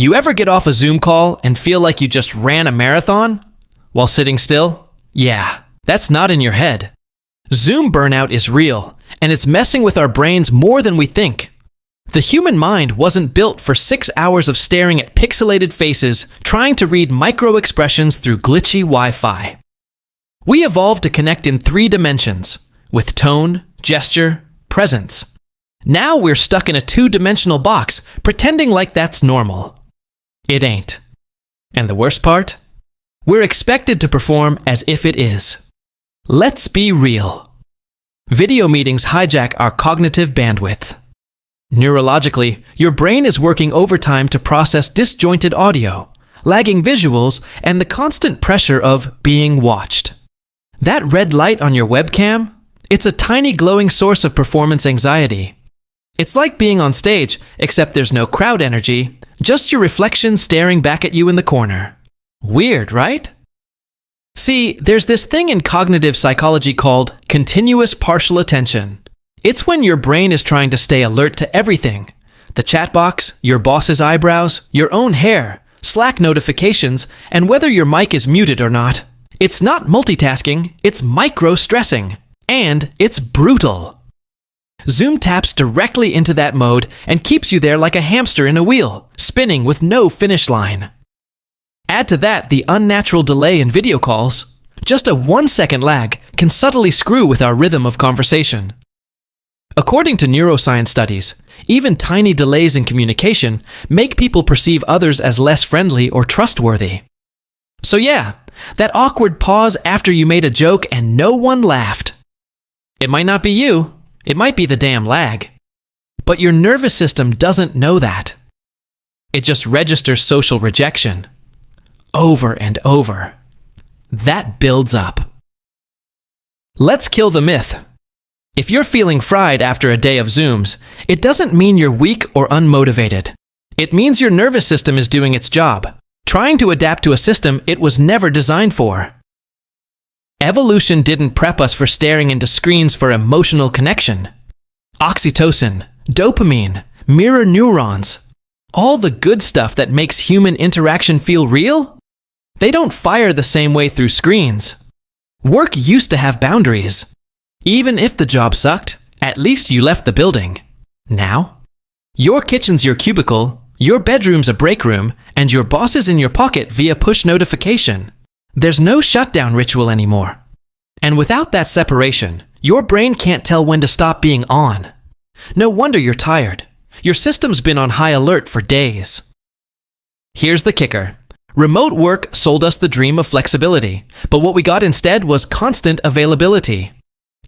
You ever get off a Zoom call and feel like you just ran a marathon while sitting still? Yeah, that's not in your head. Zoom burnout is real, and it's messing with our brains more than we think. The human mind wasn't built for 6 hours of staring at pixelated faces trying to read micro-expressions through glitchy Wi-Fi. We evolved to connect in 3 dimensions, with tone, gesture, presence. Now we're stuck in a 2-dimensional box, pretending like that's normal. It ain't. And the worst part? We're expected to perform as if it is. Let's be real. Video meetings hijack our cognitive bandwidth. Neurologically, your brain is working overtime to process disjointed audio, lagging visuals, and the constant pressure of being watched. That red light on your webcam? It's a tiny glowing source of performance anxiety. It's like being on stage, except there's no crowd energy, just your reflection staring back at you in the corner. Weird, right? See, there's this thing in cognitive psychology called continuous partial attention. It's when your brain is trying to stay alert to everything. The chat box, your boss's eyebrows, your own hair, Slack notifications, and whether your mic is muted or not. It's not multitasking, it's micro-stressing. And it's brutal. Zoom taps directly into that mode and keeps you there like a hamster in a wheel, spinning with no finish line. Add to that the unnatural delay in video calls. Just a 1-second lag can subtly screw with our rhythm of conversation. According to neuroscience studies, even tiny delays in communication make people perceive others as less friendly or trustworthy. So yeah, that awkward pause after you made a joke and no one laughed. It might not be you. It might be the damn lag. But your nervous system doesn't know that. It just registers social rejection. Over and over. That builds up. Let's kill the myth. If you're feeling fried after a day of Zooms, it doesn't mean you're weak or unmotivated. It means your nervous system is doing its job, trying to adapt to a system it was never designed for. Evolution didn't prep us for staring into screens for emotional connection. Oxytocin, dopamine, mirror neurons, all the good stuff that makes human interaction feel real? They don't fire the same way through screens. Work used to have boundaries. Even if the job sucked, at least you left the building. Now, your kitchen's your cubicle, your bedroom's a break room, and your boss is in your pocket via push notification. There's no shutdown ritual anymore. And without that separation, your brain can't tell when to stop being on. No wonder you're tired. Your system's been on high alert for days. Here's the kicker. Remote work sold us the dream of flexibility, but what we got instead was constant availability.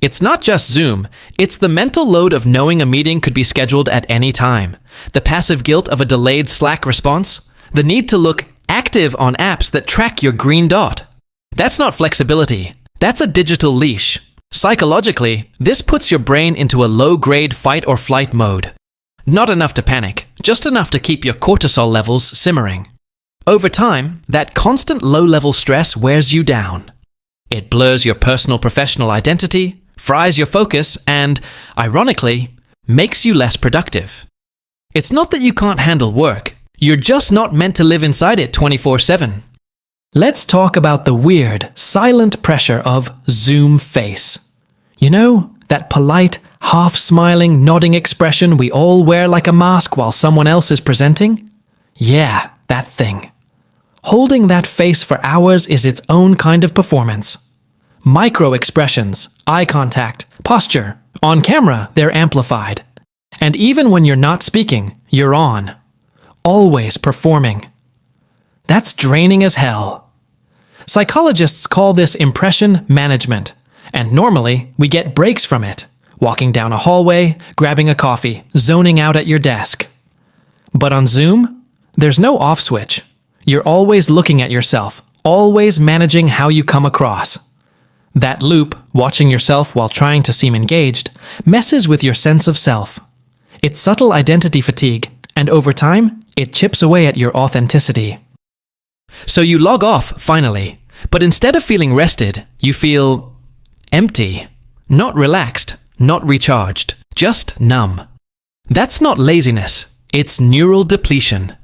It's not just Zoom, it's the mental load of knowing a meeting could be scheduled at any time, the passive guilt of a delayed Slack response, the need to look active on apps that track your green dot. That's not flexibility, that's a digital leash. Psychologically, this puts your brain into a low-grade fight or flight mode. Not enough to panic, just enough to keep your cortisol levels simmering. Over time, that constant low-level stress wears you down. It blurs your personal-professional identity, fries your focus, and, ironically, makes you less productive. It's not that you can't handle work. You're just not meant to live inside it 24/7. Let's talk about the weird, silent pressure of Zoom face. You know, that polite, half-smiling, nodding expression we all wear like a mask while someone else is presenting? Yeah, that thing. Holding that face for hours is its own kind of performance. Micro-expressions, eye contact, posture. On camera, they're amplified. And even when you're not speaking, you're on. Always performing. That's draining as hell. Psychologists call this impression management, and normally we get breaks from it, walking down a hallway, grabbing a coffee, zoning out at your desk. But on Zoom, there's no off switch. You're always looking at yourself, always managing how you come across. That loop, watching yourself while trying to seem engaged, messes with your sense of self. It's subtle identity fatigue, and over time, it chips away at your authenticity. So you log off, finally, but instead of feeling rested, you feel empty. Not relaxed, not recharged, just numb. That's not laziness, it's neural depletion.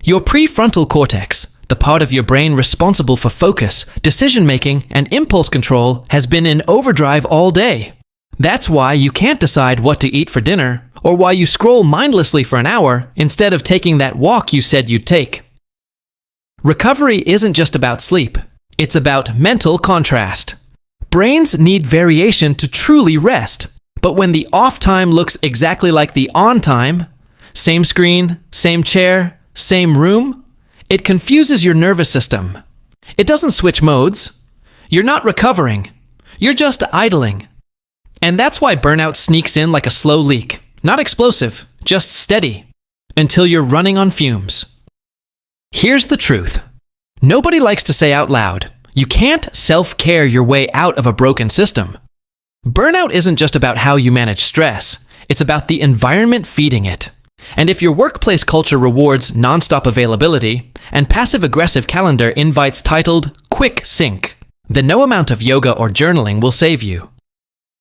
Your prefrontal cortex, the part of your brain responsible for focus, decision-making, and impulse control, has been in overdrive all day. That's why you can't decide what to eat for dinner, or why you scroll mindlessly for an hour instead of taking that walk you said you'd take. Recovery isn't just about sleep. It's about mental contrast. Brains need variation to truly rest, but when the off time looks exactly like the on time, same screen, same chair, same room, it confuses your nervous system. It doesn't switch modes. You're not recovering. You're just idling. And that's why burnout sneaks in like a slow leak. Not explosive, just steady, until you're running on fumes. Here's the truth. Nobody likes to say out loud, you can't self-care your way out of a broken system. Burnout isn't just about how you manage stress. It's about the environment feeding it. And if your workplace culture rewards nonstop availability and passive-aggressive calendar invites titled quick sync, then no amount of yoga or journaling will save you.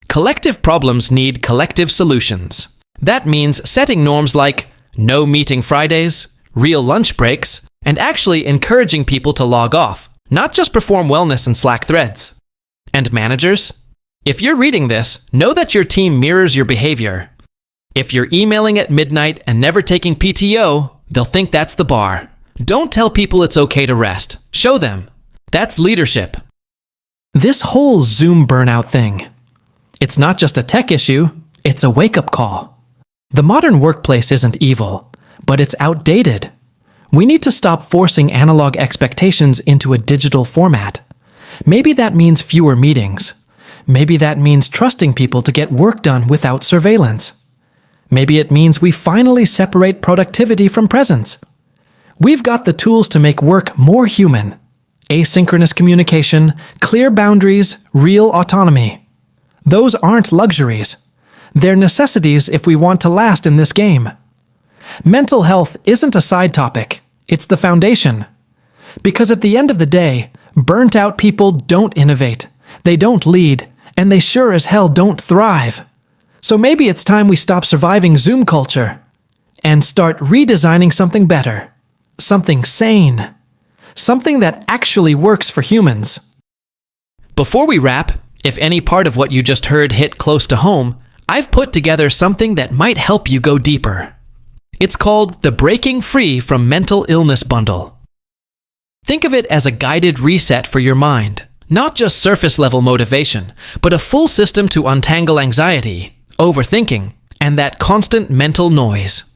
Collective problems need collective solutions. That means setting norms like no meeting Fridays, real lunch breaks, and actually encouraging people to log off, not just perform wellness and Slack threads. And managers? If you're reading this, know that your team mirrors your behavior. If you're emailing at midnight and never taking PTO, they'll think that's the bar. Don't tell people it's okay to rest. Show them. That's leadership. This whole Zoom burnout thing, it's not just a tech issue, it's a wake-up call. The modern workplace isn't evil, but it's outdated. We need to stop forcing analog expectations into a digital format. Maybe that means fewer meetings. Maybe that means trusting people to get work done without surveillance. Maybe it means we finally separate productivity from presence. We've got the tools to make work more human. Asynchronous communication, clear boundaries, real autonomy. Those aren't luxuries. They're necessities if we want to last in this game. Mental health isn't a side topic. It's the foundation. Because at the end of the day, burnt out people don't innovate, they don't lead, and they sure as hell don't thrive. So maybe it's time we stop surviving Zoom culture and start redesigning something better, something sane, something that actually works for humans. Before we wrap, if any part of what you just heard hit close to home, I've put together something that might help you go deeper. It's called the Breaking Free from Mental Illness Bundle. Think of it as a guided reset for your mind, not just surface-level motivation, but a full system to untangle anxiety, overthinking, and that constant mental noise.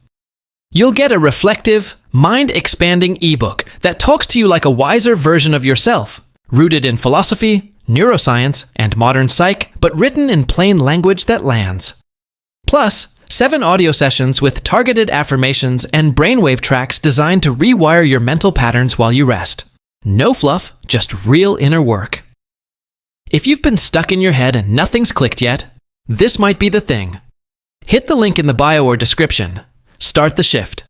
You'll get a reflective, mind-expanding ebook that talks to you like a wiser version of yourself, rooted in philosophy, neuroscience, and modern psych, but written in plain language that lands. Plus, 7 audio sessions with targeted affirmations and brainwave tracks designed to rewire your mental patterns while you rest. No fluff, just real inner work. If you've been stuck in your head and nothing's clicked yet, this might be the thing. Hit the link in the bio or description. Start the shift.